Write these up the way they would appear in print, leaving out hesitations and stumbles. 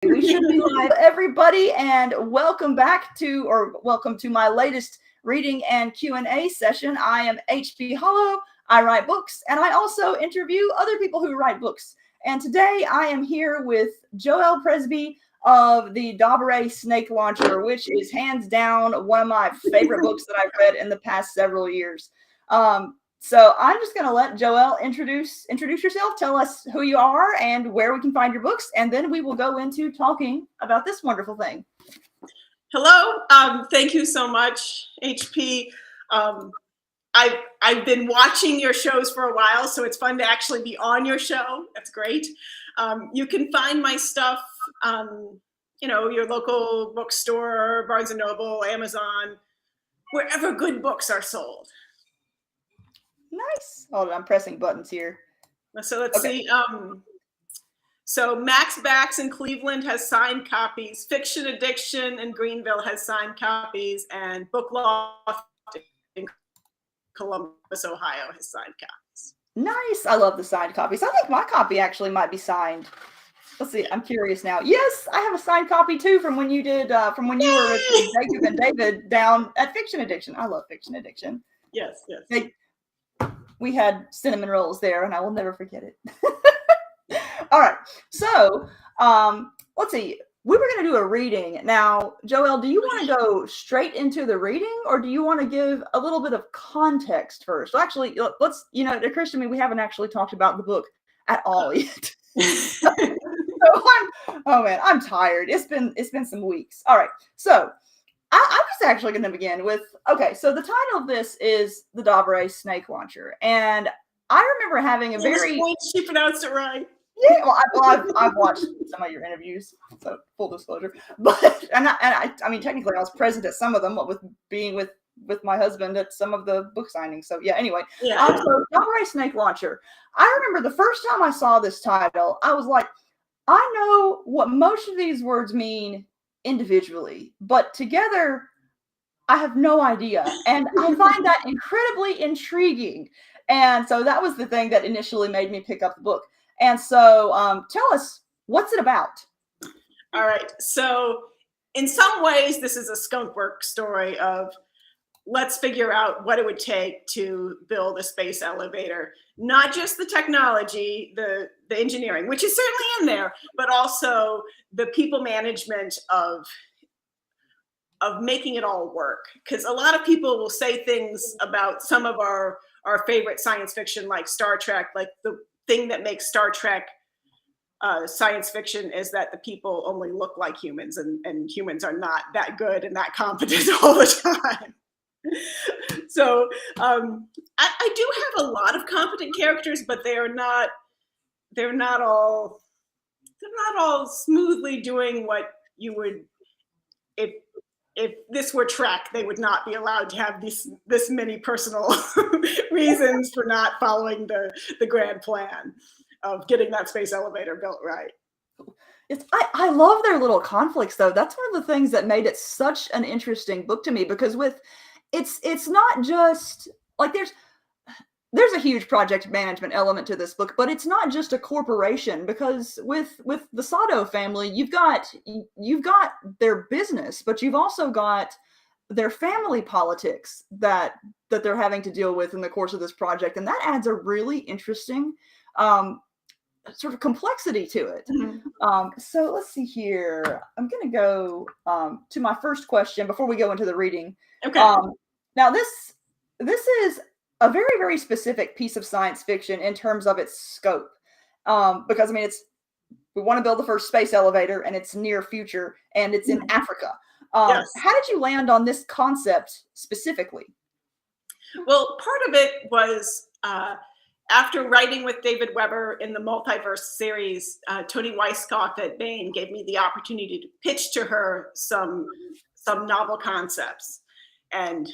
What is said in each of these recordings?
We should be live, everybody, and welcome to my latest reading and Q&A session. I am HP Holo. I write books, and I also interview other people who write books. And today I am here with Joelle Presby of the DABARE Snake Launcher, which is hands down one of my favorite books that I've read in the past several years. So I'm just going to let Joelle introduce yourself, tell us who you are and where we can find your books, and then we will go into talking about this wonderful thing. Hello. Thank you so much, HP. I've been watching your shows for a while, so it's fun to actually be on your show. That's great. You can find my stuff, your local bookstore, Barnes & Noble, Amazon, wherever good books are sold. Nice. Hold on, I'm pressing buttons here. So let's see. So Max Bax in Cleveland has signed copies. Fiction Addiction in Greenville has signed copies. And Book Loft in Columbus, Ohio has signed copies. Nice. I love the signed copies. I think my copy actually might be signed. Let's see. I'm curious now. Yes, I have a signed copy too from when you did, from when you were with Jacob and David down at Fiction Addiction. I love Fiction Addiction. Yes. We had cinnamon rolls there, and I will never forget it. All right. So let's see. We were going to do a reading. Now, Joelle, do you want to go straight into the reading, or do you want to give a little bit of context first? Well, actually, let's, it occurs to me we haven't actually talked about the book at all yet. I'm tired. It's been some weeks. All right. So I'm just actually going to begin with, so the title of this is The DABARE Snake Launcher. And I remember having a She pronounced it right. Yeah, well, I've watched some of your interviews, so full disclosure. But, I mean, technically I was present at some of them, with being with my husband at some of the book signings. So yeah, anyway. Yeah. So DABARE Snake Launcher. I remember the first time I saw this title, I was like, I know what most of these words mean individually, but together I have no idea, and I find that incredibly intriguing. And so that was the thing that initially made me pick up the book. And so tell us, what's it about? All right, so in some ways this is a skunkwork story of let's figure out what it would take to build a space elevator. Not just the technology, the engineering, which is certainly in there, but also the people management of making it all work. Because a lot of people will say things about some of our favorite science fiction, like Star Trek. Like the thing that makes Star Trek science fiction is that the people only look like humans, and humans are not that good and that competent all the time. So I do have a lot of competent characters, but they're not all smoothly doing what you would if this were Trek. They would not be allowed to have this many personal reasons for not following the grand plan of getting that space elevator built right. I love their little conflicts, though. That's one of the things that made it such an interesting book to me, because it's not just like there's a huge project management element to this book, but it's not just a corporation, because with the Sadou family, you've got their business, but you've also got their family politics that they're having to deal with in the course of this project, and that adds a really interesting sort of complexity to it. Mm-hmm. So let's see here. I'm going to go to my first question before we go into the reading. Okay. Now this is a very, very specific piece of science fiction in terms of its scope, because I mean, we want to build the first space elevator, and it's near future, and it's in Africa. Yes. How did you land on this concept specifically? Well, part of it was after writing with David Weber in the Multiverse series, Toni Weisskopf at Bain gave me the opportunity to pitch to her some novel concepts, and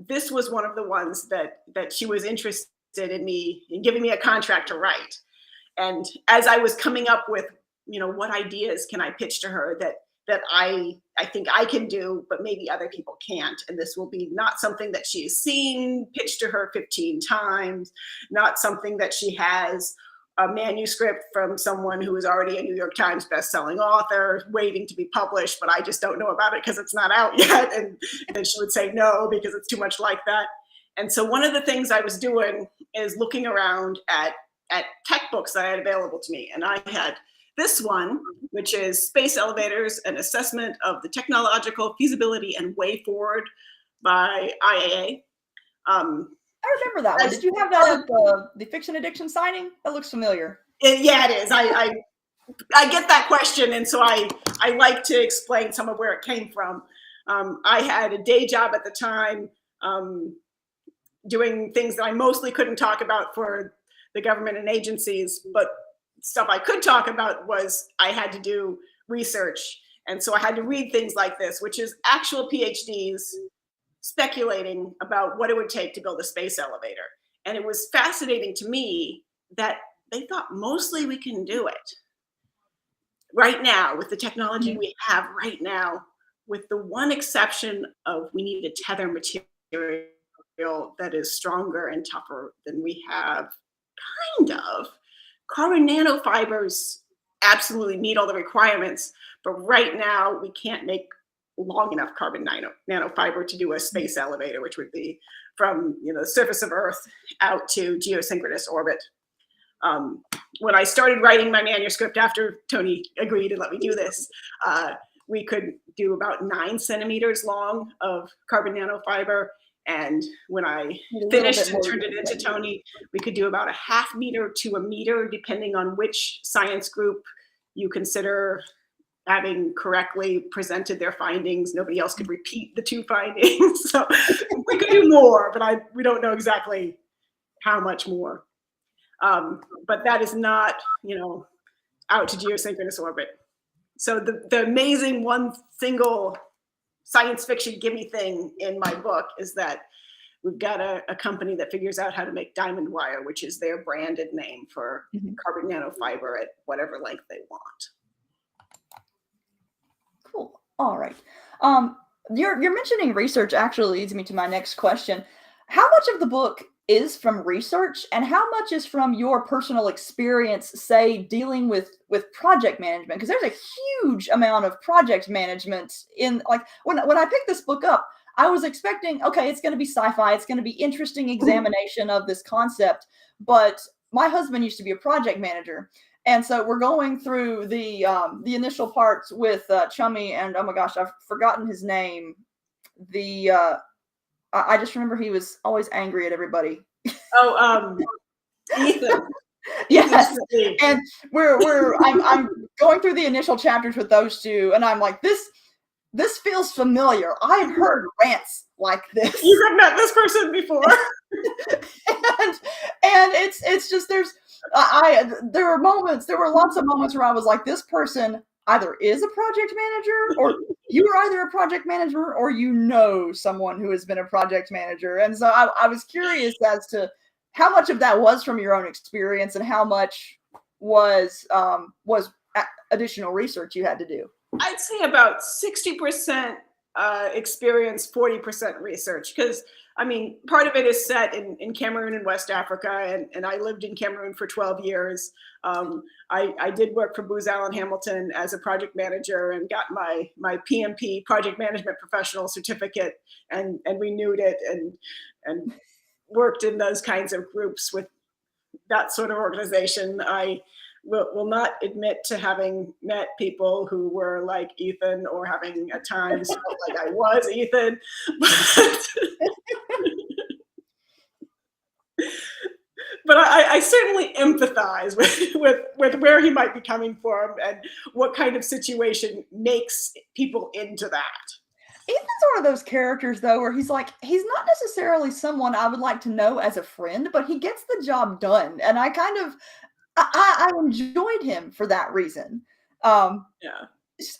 this was one of the ones that she was interested in giving me a contract to write. And as I was coming up with, what ideas can I pitch to her that I think I can do, but maybe other people can't. And this will be not something that she has seen pitched to her 15 times, not something that she has a manuscript from someone who is already a New York Times bestselling author waiting to be published, but I just don't know about it because it's not out yet. And then she would say no because it's too much like that. And so one of the things I was doing is looking around at tech books that I had available to me. And I had this one, which is Space Elevators, an assessment of the technological feasibility and way forward by IAA. I remember that one. Did you have that at the Fiction Addiction signing? That looks familiar. Yeah, it is. I get that question, and so I like to explain some of where it came from. I had a day job at the time doing things that I mostly couldn't talk about for the government and agencies, but stuff I could talk about was I had to do research. And so I had to read things like this, which is actual PhDs speculating about what it would take to build a space elevator. And it was fascinating to me that they thought mostly we can do it right now with the technology we have right now, with the one exception of we need a tether material that is stronger and tougher than we have. Kind of. Carbon nanofibers absolutely meet all the requirements, but right now we can't make long enough carbon nanofiber to do a space elevator, which would be from the surface of Earth out to geosynchronous orbit. When I started writing my manuscript after Tony agreed and let me do this, we could do about 9 centimeters long of carbon nanofiber. And when I finished and turned it into Tony, we could do about a ½ meter to a meter, depending on which science group you consider having correctly presented their findings. Nobody else could repeat the 2 findings. So we could do more, but we don't know exactly how much more. But that is not, out to geosynchronous orbit. So the amazing one single science fiction gimme thing in my book is that we've got a company that figures out how to make diamond wire, which is their branded name for carbon nanofiber at whatever length they want. Cool. All right. You're mentioning research actually leads me to my next question. How much of the book is from research and how much is from your personal experience, say, dealing with project management? Because there's a huge amount of project management in, like, when I picked this book up, I was expecting, okay, it's going to be sci-fi, it's going to be interesting examination of this concept, but my husband used to be a project manager. And so we're going through the initial parts with Chummy, and oh my gosh, I've forgotten his name. I just remember he was always angry at everybody. Oh, Ethan. Yes, and I'm going through the initial chapters with those two, and I'm like, this feels familiar. I've heard rants like this. You have met this person before, and it's just there were lots of moments where I was like, this person either is a project manager, or you are either a project manager or someone who has been a project manager. And so I was curious as to how much of that was from your own experience and how much was additional research you had to do. I'd say about 60% experience, 40% research, because part of it is set in Cameroon and West Africa, and I lived in Cameroon for 12 years. I did work for Booz Allen Hamilton as a project manager and got my PMP, Project Management Professional Certificate, and renewed it and worked in those kinds of groups with that sort of organization. I will not admit to having met people who were like Ethan or having at times felt like I was Ethan. But I certainly empathize with where he might be coming from and what kind of situation makes people into that. Ethan's one of those characters, though, where he's not necessarily someone I would like to know as a friend, but he gets the job done. And I enjoyed him for that reason. Yeah.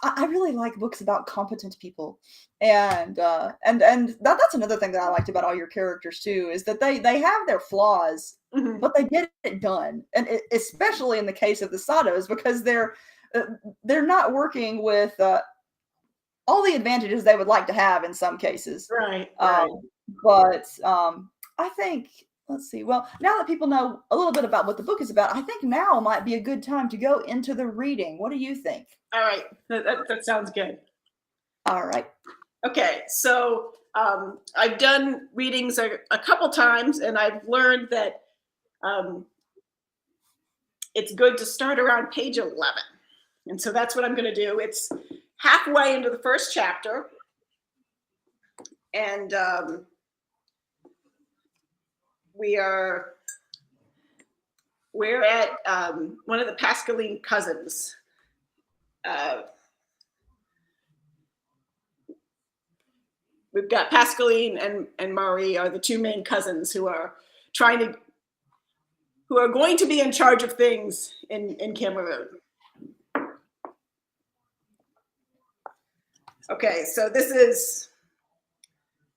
I really like books about competent people, and that's another thing that I liked about all your characters too, is that they have their flaws, but they get it done, and especially in the case of the Sadous, because they're not working with all the advantages they would like to have in some cases, right. But I think, let's see. Well, now that people know a little bit about what the book is about, I think now might be a good time to go into the reading. What do you think? All right, that sounds good. All right. Okay, so I've done readings a couple times, and I've learned that it's good to start around page 11. And so that's what I'm going to do. It's halfway into the first chapter. And we're at one of the Pascaline cousins. We've got Pascaline and Maurie are the two main cousins who are going to be in charge of things in Cameroon. Okay, so this is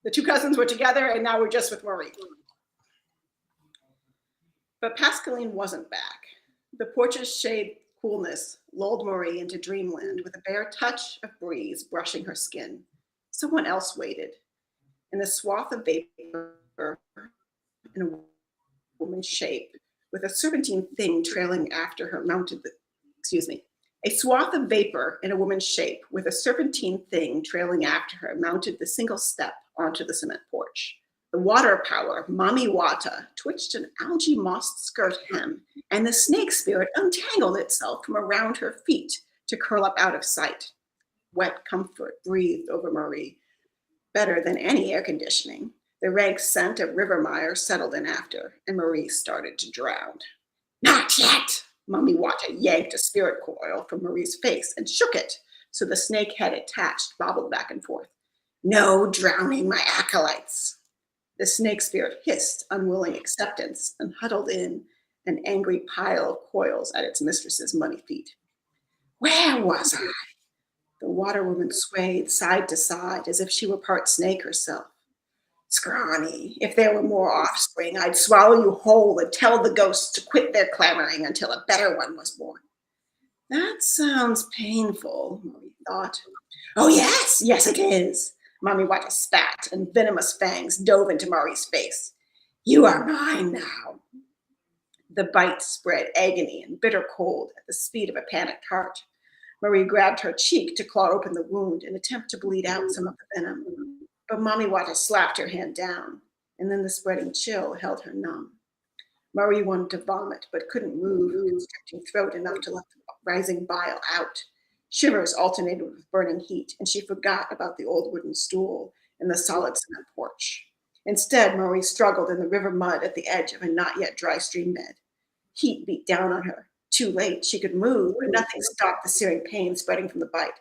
the two cousins were together, and now we're just with Maurie. But Pascaline wasn't back. The porch's shade coolness lulled Maurie into dreamland with a bare touch of breeze brushing her skin. Someone else waited. In a swath of vapor in a woman's shape, with a serpentine thing trailing after her mounted the, a swath of vapor in a woman's shape with a serpentine thing trailing after her mounted the single step onto the cement porch. The water power, Mami Wata, twitched an algae mossed skirt hem, and the snake spirit untangled itself from around her feet to curl up out of sight. Wet comfort breathed over Maurie, better than any air conditioning. The rank scent of river mire settled in after, and Maurie started to drown. Not yet! Mami Wata yanked a spirit coil from Maurie's face and shook it, so the snake head attached bobbled back and forth. No drowning my acolytes. The snake spirit hissed unwilling acceptance and huddled in an angry pile of coils at its mistress's muddy feet. Where was I? The water woman swayed side to side as if she were part snake herself. Scrawny, if there were more offspring, I'd swallow you whole and tell the ghosts to quit their clamoring until a better one was born. That sounds painful, Maurie thought. Oh, yes, it is. Mami Wata spat, and venomous fangs dove into Maurie's face. You are mine now. The bite spread agony and bitter cold at the speed of a panicked heart. Maurie grabbed her cheek to claw open the wound and attempt to bleed out some of the venom. But Mami Wata slapped her hand down, and then the spreading chill held her numb. Maurie wanted to vomit, but couldn't move her constricting throat enough to let the rising bile out. Shivers alternated with burning heat, and she forgot about the old wooden stool and the solid cement porch. Instead, Maurie struggled in the river mud at the edge of a not yet dry stream bed. Heat beat down on her. Too late, she could move, but nothing stopped the searing pain spreading from the bite.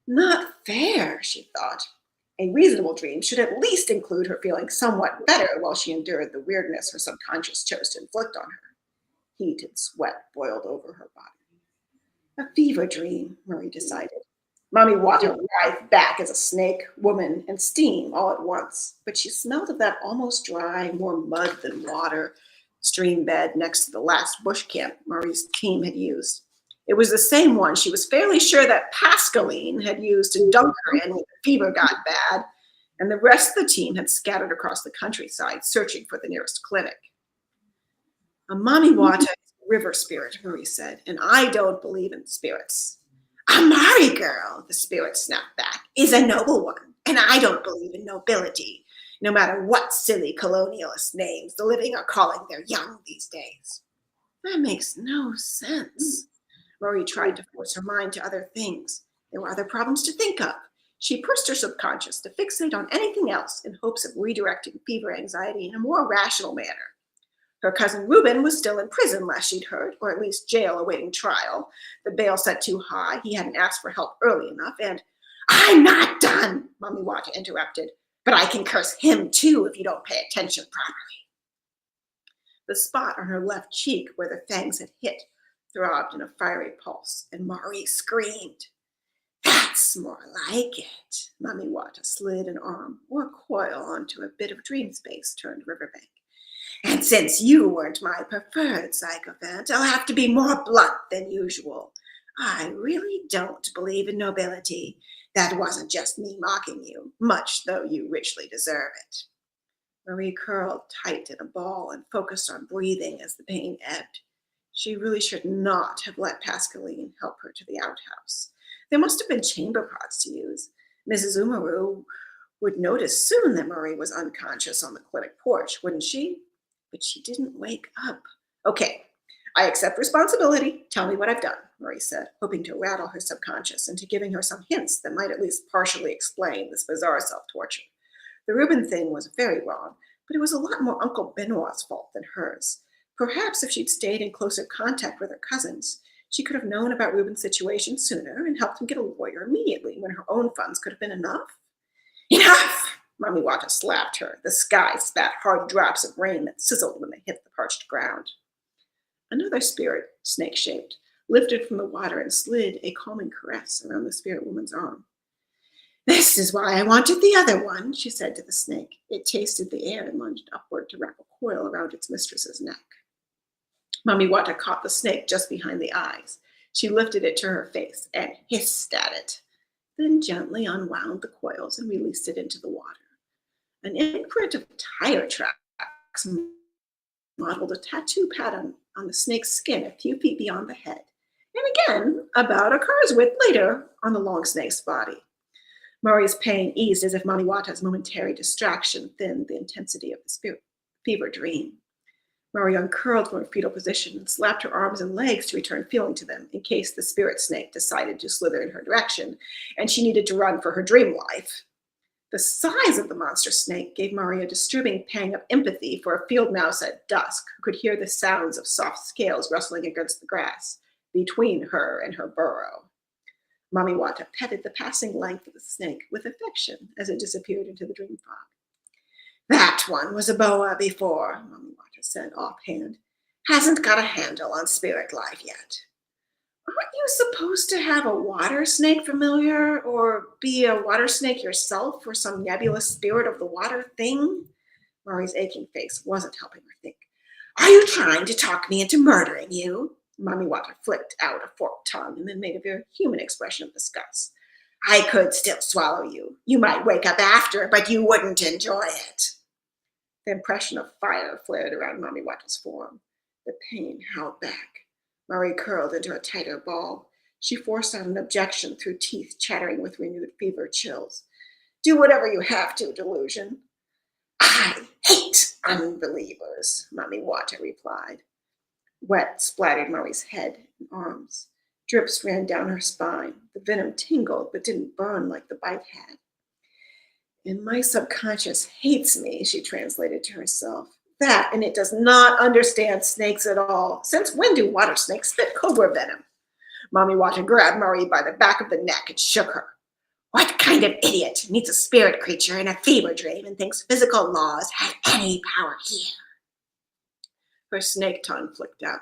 Not fair, she thought. A reasonable dream should at least include her feeling somewhat better while she endured the weirdness her subconscious chose to inflict on her. Heat and sweat boiled over her body. A fever dream, Maurie decided. Mami Wata writhed back as a snake, woman, and steam all at once, but she smelled of that almost dry, more mud than water, stream bed next to the last bush camp Maurie's team had used. It was the same one she was fairly sure that Pascaline had used to dunk her in when the fever got bad, and the rest of the team had scattered across the countryside searching for the nearest clinic. A Mami Wata is a river spirit, Maurie said, and I don't believe in spirits. A Maurie girl, the spirit snapped back, is a noble one, and I don't believe in nobility, no matter what silly colonialist names the living are calling their young these days. That makes no sense. Maurie tried to force her mind to other things. There were other problems to think of. She pursed her subconscious to fixate on anything else in hopes of redirecting fever anxiety in a more rational manner. Her cousin Reuben was still in prison, last she'd heard, or at least jail awaiting trial. The bail set too high. He hadn't asked for help early enough, and I'm not done, Mami Wata interrupted. But I can curse him too if you don't pay attention properly. The spot on her left cheek where the fangs had hit throbbed in a fiery pulse, and Maurie screamed. That's more like it. Mami Wata slid an arm or a coil onto a bit of dream space turned riverbank. And since you weren't my preferred sycophant, I'll have to be more blunt than usual. I really don't believe in nobility. That wasn't just me mocking you, much though you richly deserve it. Marie curled tight in a ball and focused on breathing as the pain ebbed. She really should not have let Pascaline help her to the outhouse. There must have been chamber pots to use. Mrs. Umaru would notice soon that Marie was unconscious on the clinic porch, wouldn't she? But she didn't wake up. Okay, I accept responsibility. Tell me what I've done, Marie said, hoping to rattle her subconscious into giving her some hints that might at least partially explain this bizarre self-torture. The Reuben thing was very wrong, but it was a lot more Uncle Benoit's fault than hers. Perhaps if she'd stayed in closer contact with her cousins, she could have known about Reuben's situation sooner and helped him get a lawyer immediately when her own funds could have been enough. Enough! Mommy Wata slapped her. The sky spat hard drops of rain that sizzled when they hit the parched ground. Another spirit, snake-shaped, lifted from the water and slid a calming caress around the spirit woman's arm. This is why I wanted the other one, she said to the snake. It tasted the air and lunged upward to wrap a coil around its mistress's neck. Mommy Wata caught the snake just behind the eyes. She lifted it to her face and hissed at it, then gently unwound the coils and released it into the water. An imprint of tire tracks modeled a tattoo pattern on the snake's skin a few feet beyond the head, and again, about a car's width later, on the long snake's body. Maurie's pain eased as if Mommy Wata's momentary distraction thinned the intensity of the spirit fever dream. Maurie uncurled from her fetal position and slapped her arms and legs to return feeling to them in case the spirit snake decided to slither in her direction and she needed to run for her dream life. The size of the monster snake gave Maurie a disturbing pang of empathy for a field mouse at dusk who could hear the sounds of soft scales rustling against the grass between her and her burrow. Mommy Wata petted the passing length of the snake with affection as it disappeared into the dream fog. That one was a boa before, Mommy Wata said offhand. Hasn't got a handle on spirit life yet. Aren't you supposed to have a water snake familiar or be a water snake yourself or some nebulous spirit of the water thing? Maurie's aching face wasn't helping her think. Are you trying to talk me into murdering you? Mommy Wata flicked out a forked tongue and then made a very human expression of disgust. I could still swallow you. You might wake up after, but you wouldn't enjoy it. The impression of fire flared around Mommy Wata's form. The pain held back. Maurie curled into a tighter ball. She forced out an objection through teeth chattering with renewed fever chills. Do whatever you have to, delusion. I hate unbelievers, Mommy Wata replied. Wet splattered Maurie's head and arms. Drips ran down her spine. The venom tingled but didn't burn like the bite had. And my subconscious hates me, she translated to herself. That, and it does not understand snakes at all. Since when do water snakes spit cobra venom? Mommy Wata grabbed Maurie by the back of the neck and shook her. What kind of idiot meets a spirit creature in a fever dream and thinks physical laws have any power here? Her snake tongue flicked out.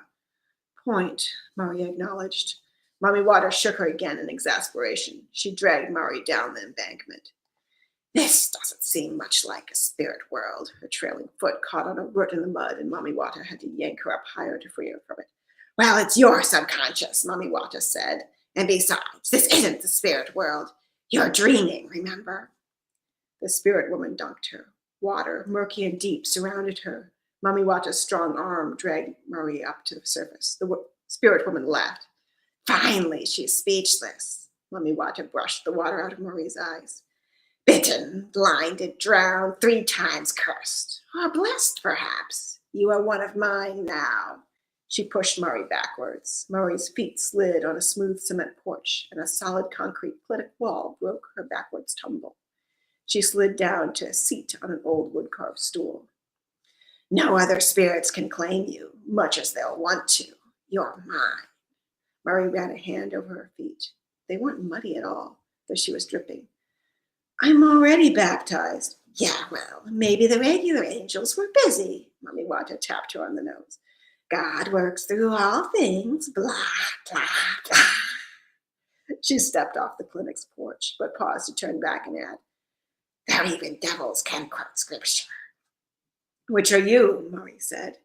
Point, Maurie acknowledged. Mommy Wata shook her again in exasperation. She dragged Maurie down the embankment. This doesn't seem much like a spirit world. Her trailing foot caught on a root in the mud, and Mommy Wata had to yank her up higher to free her from it. Well, it's your subconscious, Mommy Wata said. And besides, this isn't the spirit world. You're dreaming, remember? The spirit woman dunked her. Water, murky and deep, surrounded her. Mommy Wata's strong arm dragged Maurie up to the surface. The spirit woman laughed. Finally, she's speechless. Mommy Wata brushed the water out of Maurie's eyes. Bitten, blinded, drowned, 3 times cursed. Or blessed, perhaps. You are one of mine now. She pushed Maurie backwards. Maurie's feet slid on a smooth cement porch, and a solid concrete clinic wall broke her backwards tumble. She slid down to a seat on an old wood-carved stool. No other spirits can claim you, much as they'll want to. You're mine. Maurie ran a hand over her feet. They weren't muddy at all, though she was dripping. I'm already baptized. Yeah, well, maybe the regular angels were busy. Mommy Wata tapped her on the nose. God works through all things, blah, blah, blah. She stepped off the clinic's porch, but paused to turn back and add, there even devils can quote scripture. Which are you? Maurie said.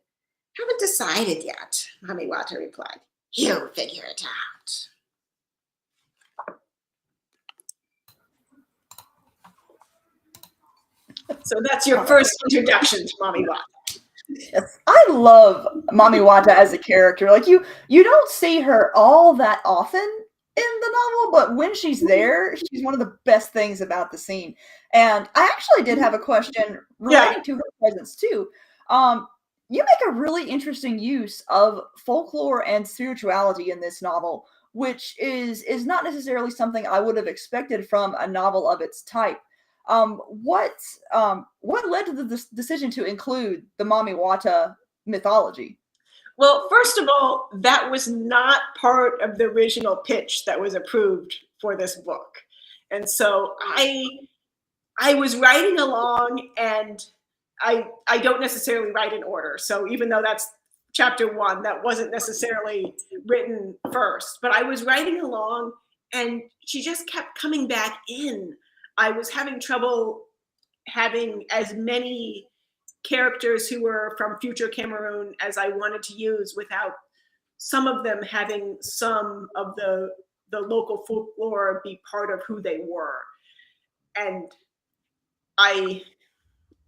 Haven't decided yet, Mommy Wata replied. You figure it out. So that's your first introduction to Mami Wata. Yes. I love Mami Wata as a character. Like you don't see her all that often in the novel, but when she's there, she's one of the best things about the scene. And I actually did have a question relating to her presence too. You make a really interesting use of folklore and spirituality in this novel, which is not necessarily something I would have expected from a novel of its type. What led to the decision to include the Mami Wata mythology? Well, first of all, that was not part of the original pitch that was approved for this book. And so I was writing along, and I don't necessarily write in order. So even though that's chapter 1, that wasn't necessarily written first, but I was writing along and she just kept coming back in. I was having trouble having as many characters who were from future Cameroon as I wanted to use without some of them having some of the local folklore be part of who they were. And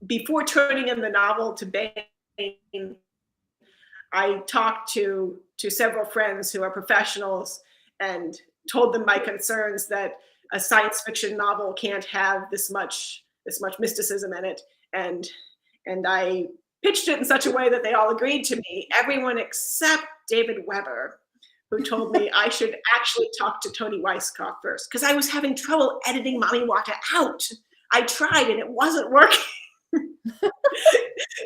before turning in the novel to Bain, I talked to several friends who are professionals and told them my concerns that a science fiction novel can't have this much mysticism in it. And I pitched it in such a way that they all agreed to me, everyone except David Weber, who told me I should actually talk to Tony Weisskopf first, because I was having trouble editing Mami Wata out. I tried and it wasn't working.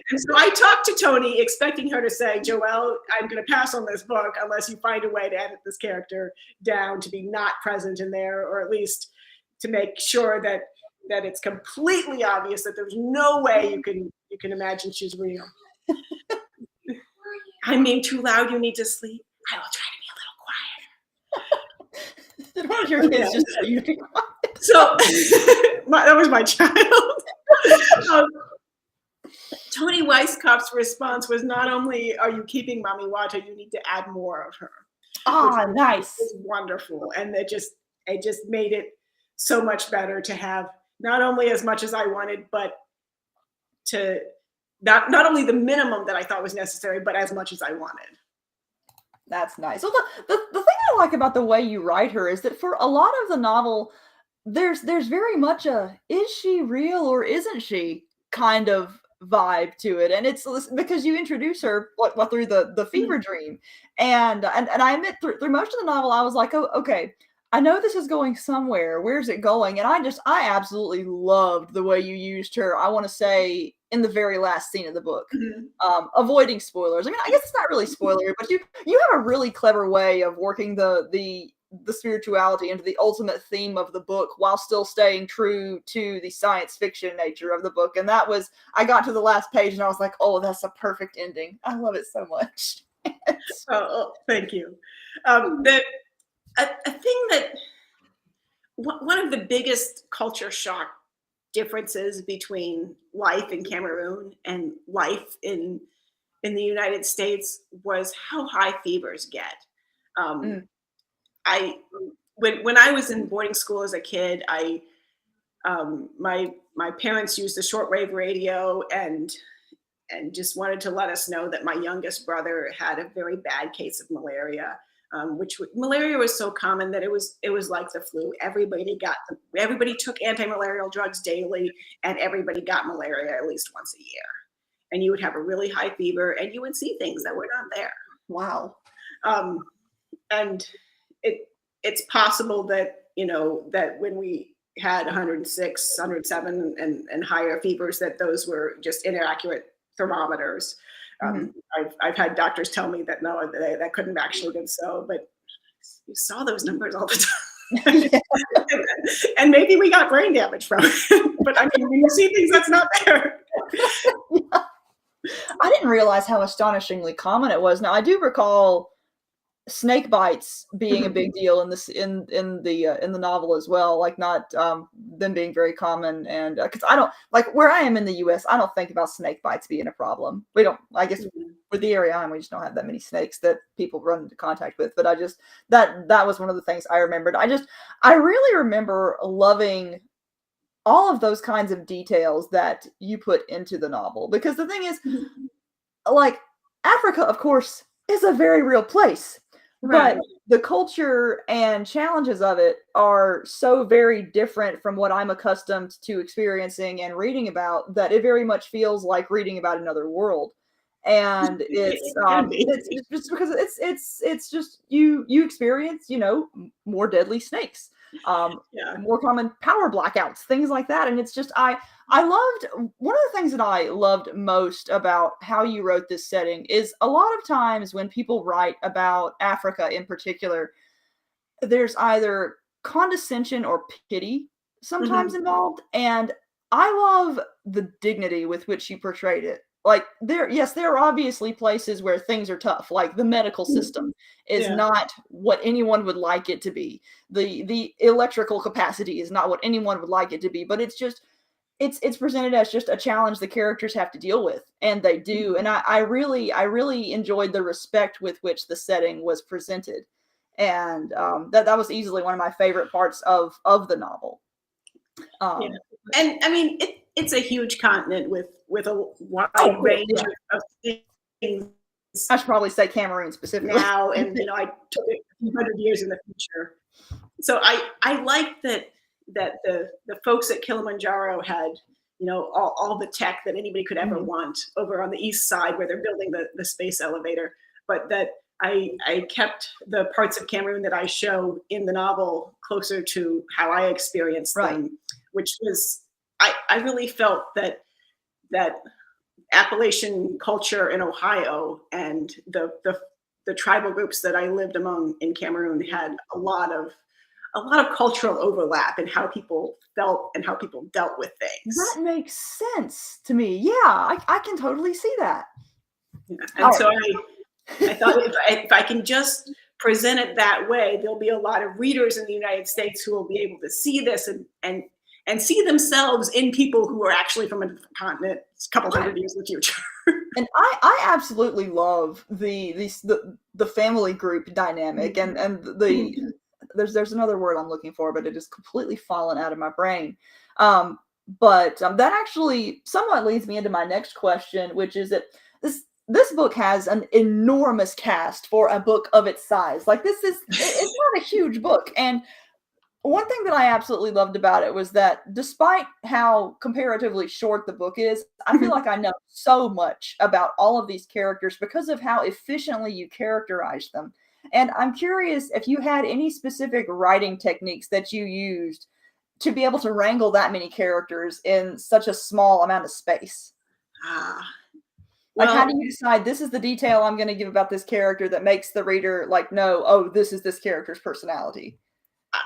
And so I talked to Tony, expecting her to say, Joelle, I'm going to pass on this book unless you find a way to edit this character down to be not present in there, or at least to make sure that it's completely obvious that there's no way you can imagine she's real. I'm being too loud. You need to sleep. I will try to be a little quiet. One of your kids just so you be quiet. So that was my child. Tony Weisskopf's response was, not only are you keeping Mami Wata, you need to add more of her. Ah, nice. It was wonderful. And it just made it so much better to have not only as much as I wanted, but to not only the minimum that I thought was necessary, but as much as I wanted. That's nice. Well, the thing I like about the way you write her is that for a lot of the novel, there's very much a is she real or isn't she kind of vibe to it, and it's because you introduce her through the fever dream, and I admit through most of the novel I was like, oh, okay, I know this is going somewhere. Where's it going? And I absolutely loved the way you used her. I want to say in the very last scene of the book, avoiding spoilers. I mean, I guess it's not really spoiler, but you have a really clever way of working the spirituality into the ultimate theme of the book while still staying true to the science fiction nature of the book. And that was, I got to the last page and I was like, oh, that's a perfect ending. I love it so much. Oh, thank you. A thing that one of the biggest culture shock differences between life in Cameroon and life in the United States was how high fevers get. When I was in boarding school as a kid, my parents used the shortwave radio and just wanted to let us know that my youngest brother had a very bad case of malaria. Which malaria was so common that it was like the flu. Everybody took anti-malarial drugs daily, and everybody got malaria at least once a year. And you would have a really high fever, and you would see things that were not there. Wow. And it's possible that that when we had 106, 107, and higher fevers, that those were just inaccurate thermometers. I've had doctors tell me that no, that couldn't have actually been so, but you saw those numbers all the time. And maybe we got brain damage from it. But I mean, when you see things that's not there. Yeah. I didn't realize how astonishingly common it was. Now I do recall snake bites being a big deal in the novel as well, like not them being very common, and because I don't, like where I am in the US, I don't think about snake bites being a problem. We don't, I guess with the area I'm, we just don't have that many snakes that people run into contact with, but I just that was one of the things I remembered. I really remember loving all of those kinds of details that you put into the novel. Because the thing is, like, Africa, of course, is a very real place, Right. but the culture and challenges of it are so very different from what I'm accustomed to experiencing and reading about that it very much feels like reading about another world. And It can be. it's just because it's just you experience, you know, more deadly snakes, Yeah. more common power blackouts, things like that. And it's just I loved one of the things that I loved most about how you wrote this setting is a lot of times when people write about Africa in particular, there's either condescension or pity sometimes involved. And I love the dignity with which you portrayed it. Like yes, there are obviously places where things are tough, like the medical system is Yeah. not what anyone would like it to be. The electrical capacity is not what anyone would like it to be, but it's just it's presented as just a challenge the characters have to deal with, and they do. And I really enjoyed the respect with which the setting was presented, and that was easily one of my favorite parts of the novel. Yeah. And I mean, it's a huge continent with a wide range of things I should probably say Cameroon specifically now, and I took it a few hundred years in the future. So I like that the folks at Kilimanjaro had all the tech that anybody could ever want over on the east side where they're building the space elevator, but that I kept the parts of Cameroon that I show in the novel closer to how I experienced them, which was I really felt that Appalachian culture in Ohio and the tribal groups that I lived among in Cameroon had a lot of cultural overlap in how people felt and how people dealt with things. That makes sense to me. Yeah, I can totally see that. Yeah. And so I thought if I can just present it that way, there'll be a lot of readers in the United States who will be able to see this and see themselves in people who are actually from a different continent a couple hundred years in the future. And I absolutely love the family group dynamic and the there's another word I'm looking for, but it is completely fallen out of my brain. But that actually somewhat leads me into my next question, which is that this book has an enormous cast for a book of its size. Like it's not a huge book. And one thing that I absolutely loved about it was that despite how comparatively short the book is, I feel like I know so much about all of these characters because of how efficiently you characterize them. And I'm curious if you had any specific writing techniques that you used to be able to wrangle that many characters in such a small amount of space. Like, how do you decide this is the detail I'm going to give about this character that makes the reader like know, oh, this is this character's personality?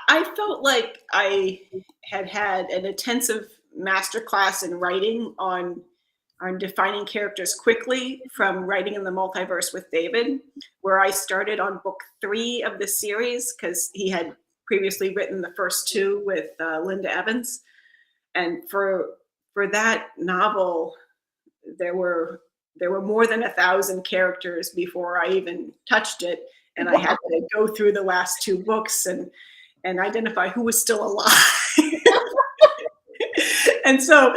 I felt like I had an intensive masterclass in writing on defining characters quickly from writing in the multiverse with David, where I started on book 3 of the series because he had previously written the first 2 with Linda Evans. And for that novel, there were more than 1,000 characters before I even touched it. And I had to go through the last 2 books and identify who was still alive. And so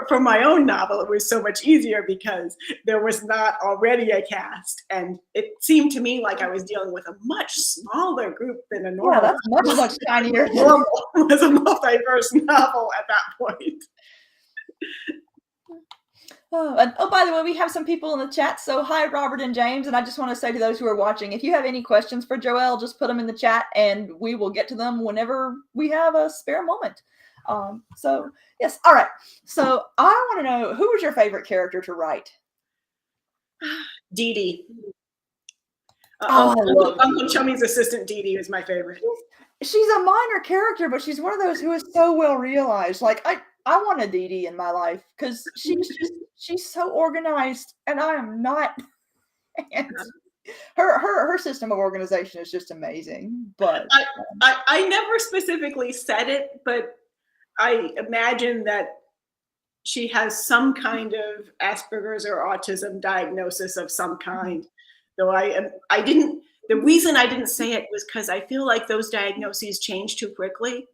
for my own novel, it was so much easier because there was not already a cast. And it seemed to me like I was dealing with a much smaller group than a normal. Yeah, that's much tinier. Normal was a multiverse novel at that point. Oh, by the way, we have some people in the chat. So hi, Robert and James. And I just want to say to those who are watching, if you have any questions for Joelle, just put them in the chat and we will get to them whenever we have a spare moment. So yes. All right. So I want to know, who was your favorite character to write? Dee Dee. I love Uncle Chummy's assistant Dee Dee is my favorite. She's a minor character, but she's one of those who is so well realized. Like I want a Dee Dee in my life because she's so organized, and I am not. And her system of organization is just amazing. But I never specifically said it, but I imagine that she has some kind of Asperger's or autism diagnosis of some kind. Though I didn't. The reason I didn't say it was because I feel like those diagnoses change too quickly.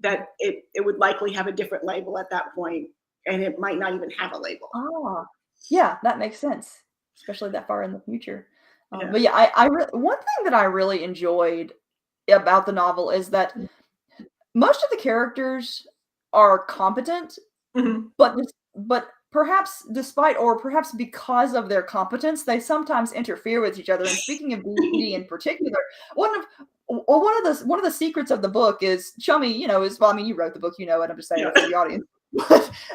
that it would likely have a different label at that point, and it might not even have a label. Ah, yeah, that makes sense, especially that far in the future. Yeah. But yeah, one thing that I really enjoyed about the novel is that most of the characters are competent, Mhm. but perhaps despite or perhaps because of their competence, they sometimes interfere with each other. And speaking of Dee in particular, one of the secrets of the book is Chummy, is well, I mean, you wrote the book, it. I'm just saying Yeah. it for the audience.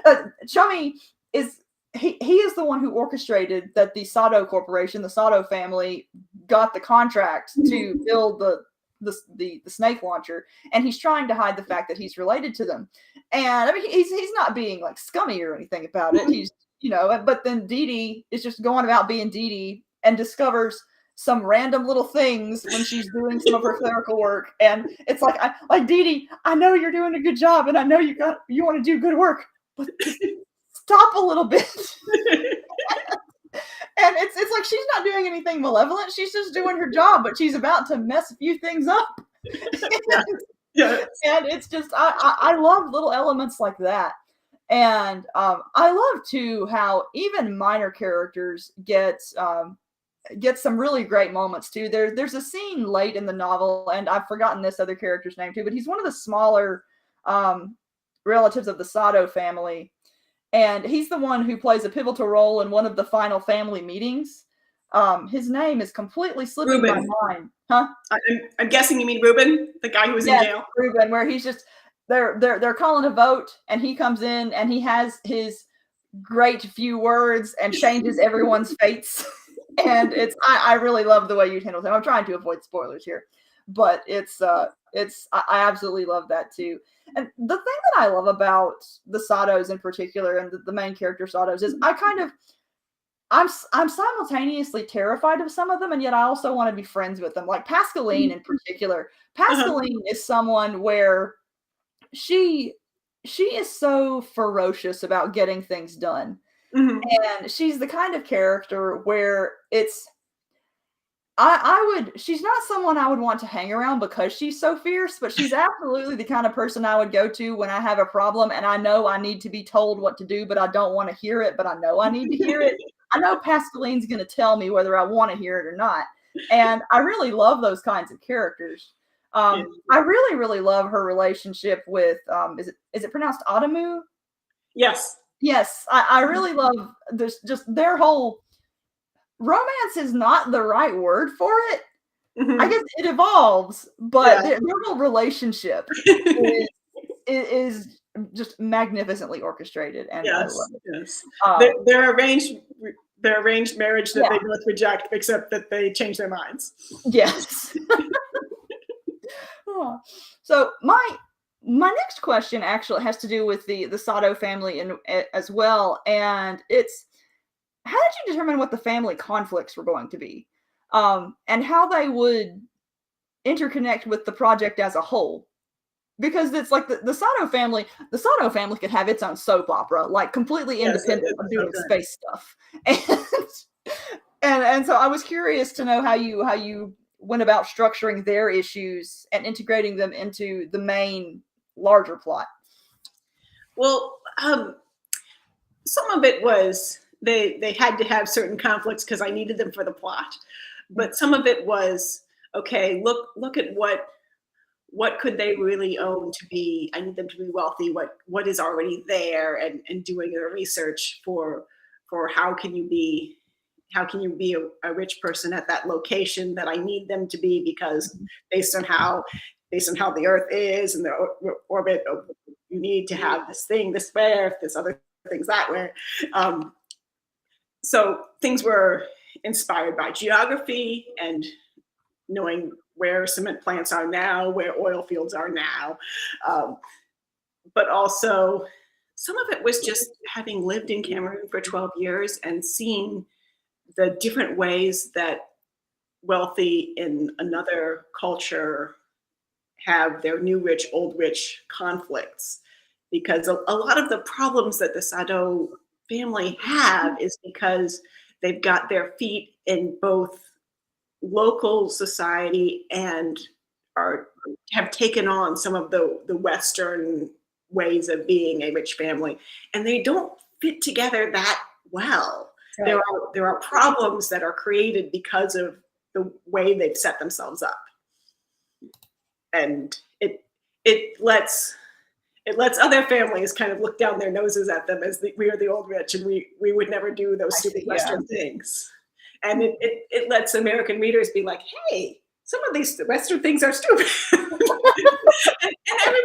But Chummy is he is the one who orchestrated that the Sadou Corporation, the Sadou family, got the contract to build the snake launcher, and he's trying to hide the fact that he's related to them. And I mean, he's not being like scummy or anything about it. He's but then Dee is just going about being Dee and discovers some random little things when she's doing some of her clerical work, and it's like Dee, I know you're doing a good job, and I know you want to do good work, but just stop a little bit. And it's like she's not doing anything malevolent. She's just doing her job, but she's about to mess a few things up. Yeah. And it's just I love little elements like that. And I love too how even minor characters get some really great moments too. There's a scene late in the novel, and I've forgotten this other character's name too, but he's one of the smaller relatives of the Sadou family. And he's the one who plays a pivotal role in one of the final family meetings. His name is completely slipping my mind. Huh? I'm guessing you mean Reuben, the guy who was in jail. Reuben, where he's just they're calling a vote, and he comes in and he has his great few words and changes everyone's fates. And I really love the way you handled him. I'm trying to avoid spoilers here, but I absolutely love that too. And the thing that I love about the Sadous in particular, and the main character Sadous, is I'm simultaneously terrified of some of them, and yet I also want to be friends with them. Like Pascaline in particular. Pascaline is someone where she is so ferocious about getting things done. Mm-hmm. And she's the kind of character where she's not someone I would want to hang around because she's so fierce, but she's absolutely the kind of person I would go to when I have a problem and I know I need to be told what to do, but I don't want to hear it, but I know I need to hear it. I know Pascaline's going to tell me whether I want to hear it or not. And I really love those kinds of characters. I really, really love her relationship with, is it pronounced Adamu? Yes. Yes. I really love this, just their whole romance is not the right word for it. Mm-hmm. I guess it evolves, but their whole relationship is just magnificently orchestrated, and I love it. Yes. Their arranged marriage that they both reject, except that they change their minds. Yes. So my next question actually has to do with the Sadou family as well, and it's, how did you determine what the family conflicts were going to be, and how they would interconnect with the project as a whole? Because it's like the Sadou family could have its own soap opera, like completely independent of doing space stuff. And so I was curious to know how you went about structuring their issues and integrating them into the main larger plot. Well, some of it was they had to have certain conflicts because I needed them for the plot, but some of it was, okay, look at what could they really own to be, I need them to be wealthy, what is already there, and doing the research for how can you be a rich person at that location that I need them to be, because based on how the earth is and the orbit, you need to have this thing this way, this other things that way. So things were inspired by geography and knowing where cement plants are now, where oil fields are now. But also some of it was just having lived in Cameroon for 12 years and seeing the different ways that wealthy in another culture have their new rich, old rich conflicts. Because a lot of the problems that the Sadou family have is because they've got their feet in both local society and have taken on some of the Western ways of being a rich family, and they don't fit together that well. Right. There are problems that are created because of the way they've set themselves up, and it lets other families kind of look down their noses at them as we are the old rich, and we would never do those stupid Western things. And it lets American readers be like, hey, some of these Western things are stupid. and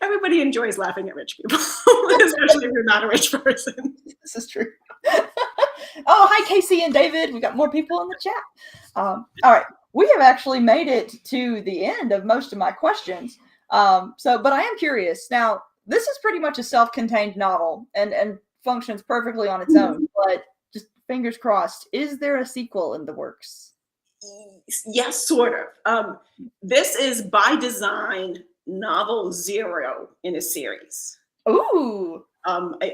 everybody enjoys laughing at rich people, especially if you're not a rich person. This is true. Oh, hi, Casey and David. We got more people in the chat. All right. We have actually made it to the end of most of my questions. But I am curious. Now, this is pretty much a self-contained novel and functions perfectly on its own, but just fingers crossed. Is there a sequel in the works? Yes, sort of. This is by design novel 0 in a series. Ooh.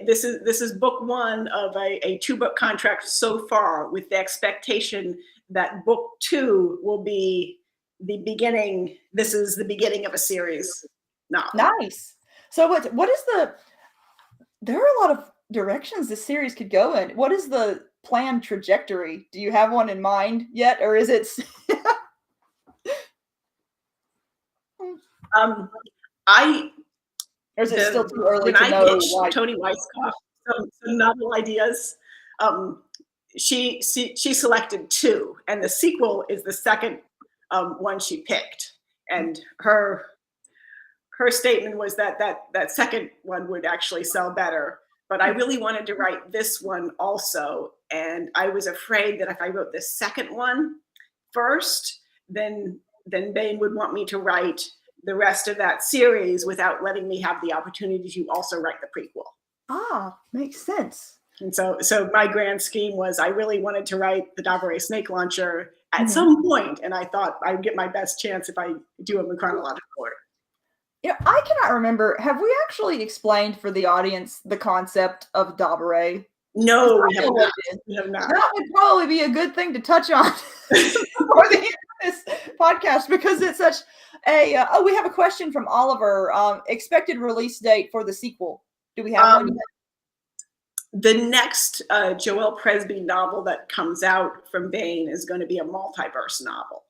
This is book 1 of a 2-book contract so far, with the expectation that book 2 will be the beginning. This is the beginning of a series novel. Nice. So what is there are a lot of directions this series could go in. What is the planned trajectory? Do you have one in mind yet, or is it? Or is it still too early to know? When I pitched Toni Weisskopf some novel ideas, she selected 2, and the sequel is the second one she picked. And her statement was that second one would actually sell better. But I really wanted to write this one also, and I was afraid that if I wrote the second one first, then Baen would want me to write the rest of that series without letting me have the opportunity to also write the prequel. Ah, makes sense. And so my grand scheme was I really wanted to write the DABARE Snake Launcher at some point, and I thought I'd get my best chance if I do them in chronological order. Yeah, I cannot remember. Have we actually explained for the audience the concept of DABARE? No, we have not. That would probably be a good thing to touch on for the end of this podcast, because it's such a. We have a question from Oliver. Expected release date for the sequel. Do we have one yet? The next Joelle Presby novel that comes out from Baen is going to be a multiverse novel.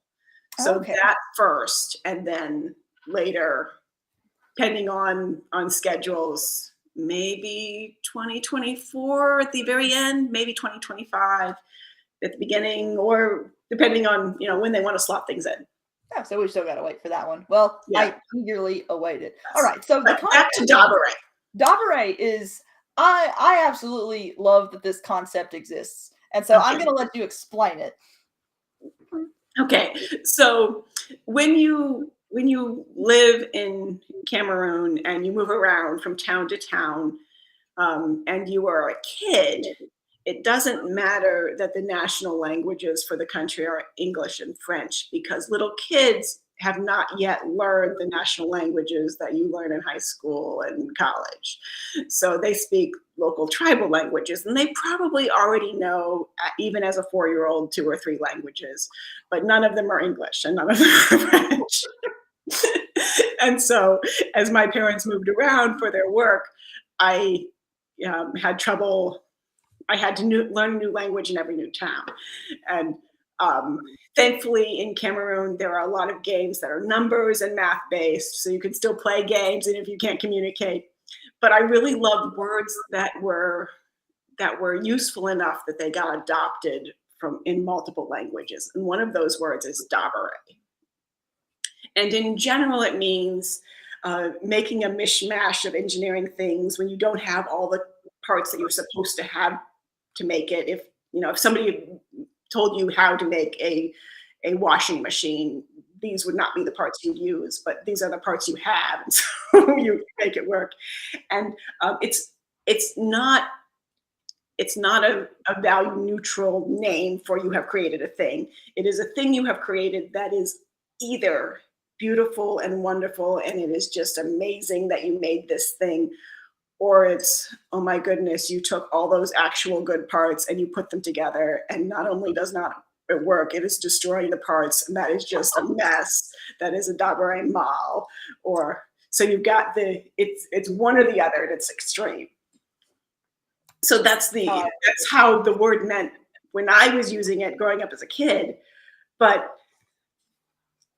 So that first, and then later, depending on schedules, maybe 2024 at the very end, maybe 2025 at the beginning, or depending on when they want to slot things in. Yeah, so we still got to wait for that one. Well, I eagerly await it. All right, so back to DABARE. DABARE is, I absolutely love that this concept exists, and so I'm going to let you explain it. Okay, so when you live in Cameroon and you move around from town to town, and you are a kid, it doesn't matter that the national languages for the country are English and French, because little kids have not yet learned the national languages that you learn in high school and college. So they speak local tribal languages, and they probably already know, even as a 4-year-old, 2 or 3 languages, but none of them are English and none of them are French. And so as my parents moved around for their work, I had trouble. I had to learn a new language in every new town. And thankfully in Cameroon, there are a lot of games that are numbers and math based, so you can still play games and if you can't communicate. But I really loved words that were useful enough that they got adopted in multiple languages. And one of those words is DABARE. And in general, it means making a mishmash of engineering things when you don't have all the parts that you're supposed to have to make it. If somebody told you how to make a washing machine, these would not be the parts you'd use, but these are the parts you have, and so you make it work. And it's not a value neutral name for you have created a thing. It is a thing you have created that is either beautiful and wonderful, and it is just amazing that you made this thing, or it's, oh my goodness, you took all those actual good parts and you put them together, and not only does not at work, it is destroying the parts, and that is just a mess. That is a DABARE mal. Or so you've got it's one or the other, and it's extreme. So that's how the word meant when I was using it growing up as a kid. But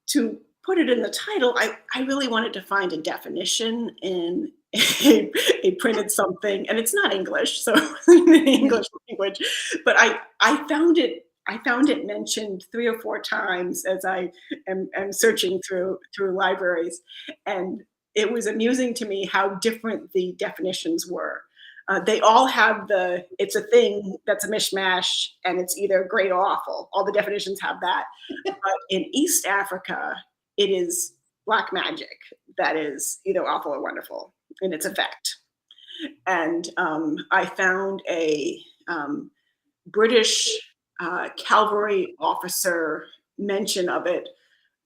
to put it in the title, I really wanted to find a definition in a printed something, and it's not English, so English language, but I found it mentioned 3 or 4 times as I am searching through libraries, and it was amusing to me how different the definitions were. They all have it's a thing that's a mishmash, and it's either great or awful. All the definitions have that. But in East Africa, it is black magic that is either awful or wonderful in its effect. And I found a British cavalry officer mention of it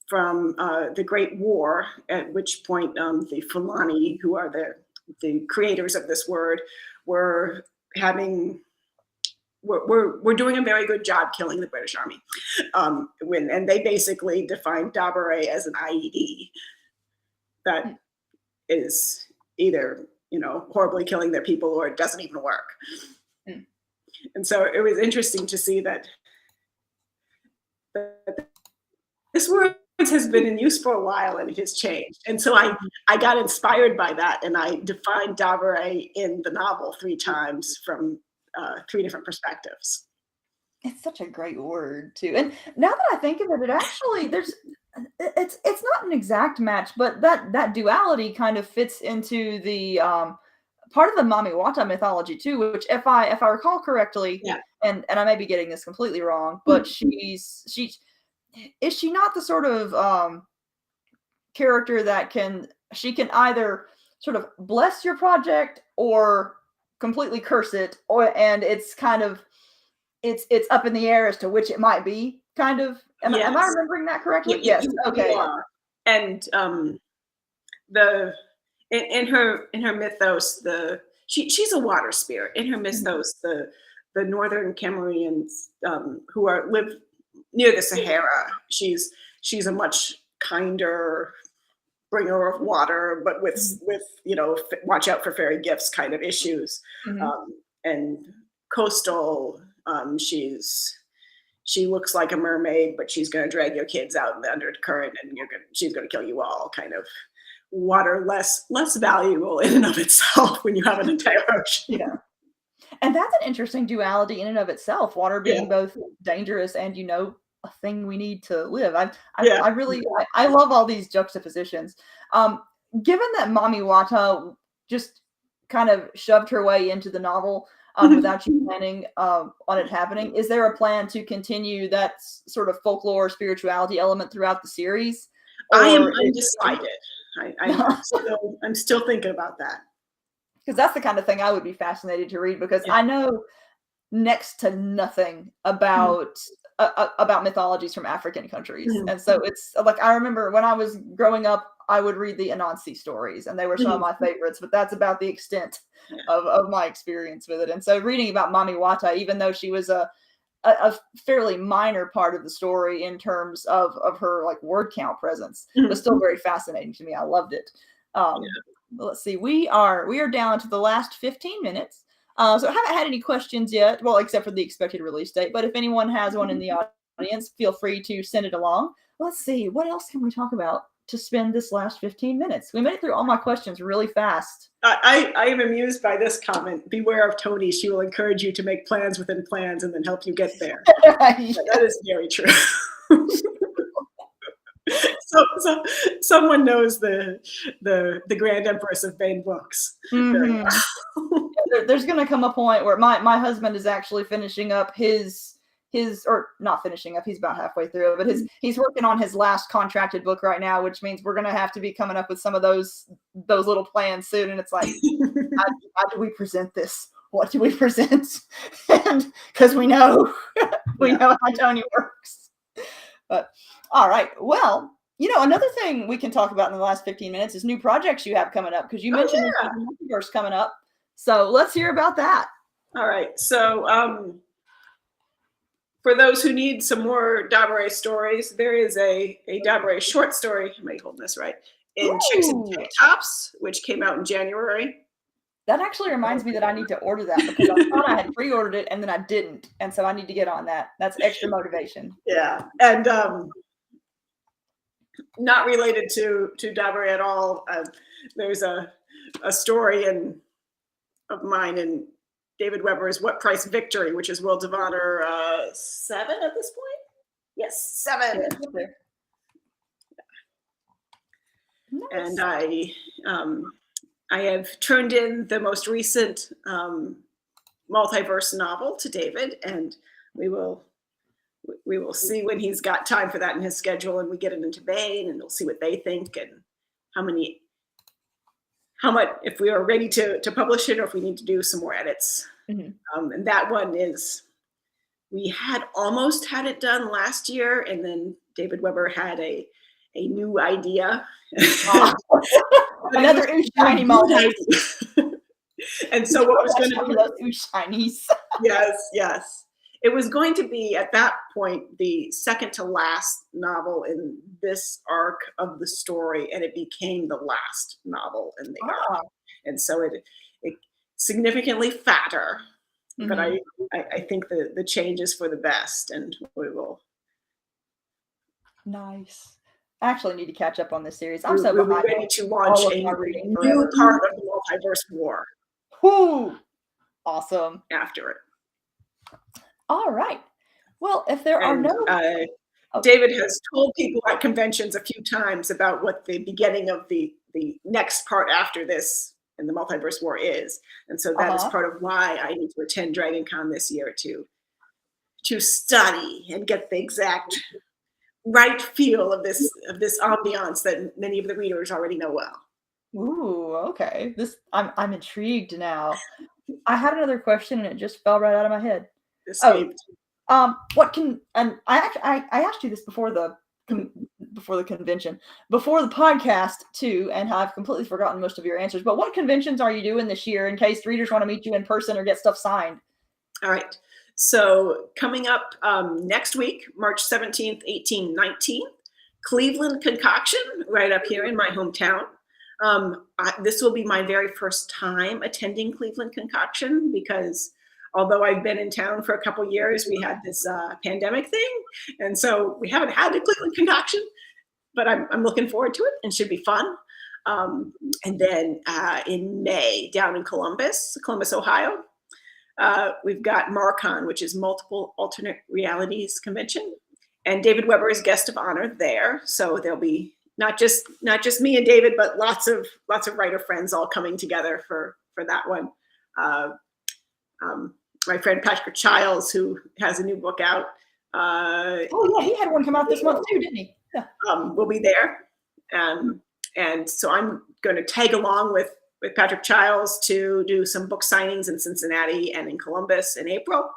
from the Great War, at which point the Fulani, who are the creators of this word, were doing a very good job killing the British Army. And they basically defined DABARE as an IED that is either, horribly killing their people, or it doesn't even work. And so it was interesting to see that this word has been in use for a while, and it has changed. And so I got inspired by that, and I defined DABARE in the novel 3 times from 3 different perspectives. It's such a great word too. And now that I think of it, it actually it's not an exact match, but that duality kind of fits into the part of the Mamiwata mythology too, which if I recall correctly, yeah. and I may be getting this completely wrong, but is she not the sort of character that she can either sort of bless your project or completely curse it, and it's kind of it's up in the air as to which it might be, kind of. Am I remembering that correctly? Yes. Okay. And in her mythos, she's a water spirit. In her mythos, the northern Cameroonians who live near the Sahara, she's a much kinder bringer of water, but with watch out for fairy gifts kind of issues. And coastal, she looks like a mermaid, but she's going to drag your kids out in the undercurrent, and she's going to kill you all. Kind of water less valuable in and of itself when you have an entire ocean. Yeah. And that's an interesting duality in and of itself. Water being both dangerous and a thing we need to live. I love all these juxtapositions. Given that Mamiwata just kind of shoved her way into the novel without you planning on it happening, is there a plan to continue that sort of folklore spirituality element throughout the series? I am undecided. I'm still thinking about that. Because that's the kind of thing I would be fascinated to read, because I know next to nothing about mythologies from African countries. And so it's like, I remember when I was growing up, I would read the Anansi stories, and they were some of my favorites, but that's about the extent of my experience with it. And so reading about Mamiwata, even though she was a fairly minor part of the story in terms of her like word count presence, was still very fascinating to me. I loved it. Let's see, we are down to the last 15 minutes. So I haven't had any questions yet, well, except for the expected release date. But if anyone has one in the audience, feel free to send it along. Let's see, what else can we talk about to spend this last 15 minutes? We made it through all my questions really fast. I am amused by this comment. Beware of Tony. She will encourage you to make plans within plans and then help you get there. That is very true. So someone knows the Grand Empress of Bane books. There's going to come a point where my husband is actually finishing up his or not finishing up, he's about halfway through it, but he's working on his last contracted book right now, which means we're going to have to be coming up with some of those little plans soon. And it's like, how do we present this? What do we present? And because we know how Tony works. But all right, well, another thing we can talk about in the last 15 minutes is new projects you have coming up, because you mentioned the multiverse coming up. So let's hear about that. All right. So for those who need some more DABARE stories, there is a DABARE short story. Am I holding this right? In Chicks and Tank Tops, which came out in January. That actually reminds me that I need to order that because I thought I had pre-ordered it and then I didn't. And so I need to get on that. That's extra motivation. Yeah. And not related to DABARE at all. There's a story of mine in David Weber's What Price Victory, which is Worlds of Honor 7 at this point. Yes, 7. Yeah, nice. And I have turned in the most recent multiverse novel to David, and we will see when he's got time for that in his schedule, and we get it into Bain, and we'll see what they think and how much, if we are ready to publish it or if we need to do some more edits. Mm-hmm. And that one is, we had almost had it done last year, and then David Weber had a new idea. Another ooh shiny moment. And so what was going to be those ooh shinies? Yes. It was going to be at that point the second to last novel in this arc of the story, and it became the last novel in the arc. And so it significantly fatter. Mm-hmm. But I think the change is for the best, and we will. Nice. I actually need to catch up on this series. I'm so behind. We're ready to launch a new part of the multiverse war. Whoo! Awesome. After it. All right. Well, if there are no... David has told people at conventions a few times about what the beginning of the next part after this in the multiverse war is. And so that is part of why I need to attend Dragon Con this year to study and get the exact right feel of this ambiance that many of the readers already know well. Ooh, okay. I'm intrigued now. I had another question and it just fell right out of my head. What can, and I asked you this before the convention, before the podcast too, and I've completely forgotten most of your answers, but what conventions are you doing this year in case readers want to meet you in person or get stuff signed? All right. So coming up next week, March 17th, 18th, 19th, Cleveland Concoction, right up here in my hometown. This will be my very first time attending Cleveland Concoction because although I've been in town for a couple years, we had this pandemic thing. And so we haven't had the Cleveland Concoction, but I'm looking forward to it and should be fun. And then in May, down in Columbus, Ohio, we've got MarCon, which is Multiple Alternate Realities Convention. And David Weber is guest of honor there. So there'll be not just me and David, but lots of writer friends all coming together for that one. My friend Patrick Childs, who has a new book out. He had one come out this month too, didn't he? Yeah. Will be there. And so I'm going to tag along with Patrick Childs to do some book signings in Cincinnati and in Columbus in April.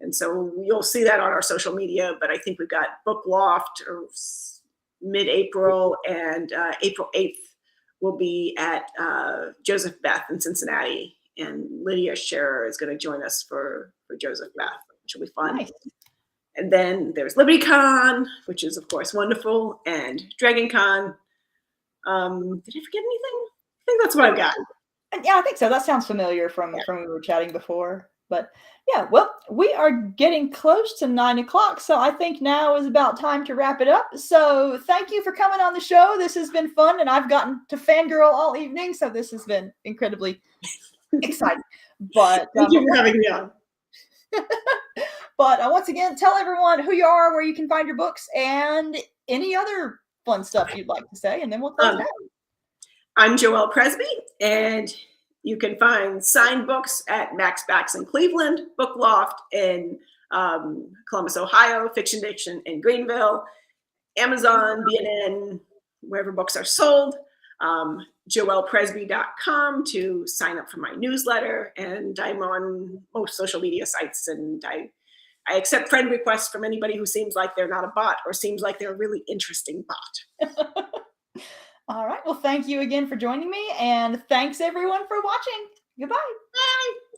And so you'll see that on our social media, but I think we've got Book Loft mid-April, and April 8th will be at Joseph Beth in Cincinnati. And Lydia Scherer is going to join us for Joseph Beth, which will be fun. Nice. And then there's LibertyCon, which is, of course, wonderful, and DragonCon. Did I forget anything? I think that's what I've got. Yeah, I think so. That sounds familiar from when we were chatting before. But yeah, well, we are getting close to 9 o'clock, so I think now is about time to wrap it up. So thank you for coming on the show. This has been fun, and I've gotten to fangirl all evening, so this has been incredibly exciting. But thank you for having me on. But once again, tell everyone who you are, where you can find your books, and any other fun stuff you'd like to say, and then we'll close it out. I'm Joelle Presby, and you can find signed books at Max Backs in Cleveland, Book Loft in Columbus, Ohio, Fiction Diction in Greenville, Amazon, BNN, wherever books are sold, joellepresby.com to sign up for my newsletter, and I'm on most social media sites, and I accept friend requests from anybody who seems like they're not a bot or seems like they're a really interesting bot. All right. Well, thank you again for joining me, and thanks everyone for watching. Goodbye. Bye.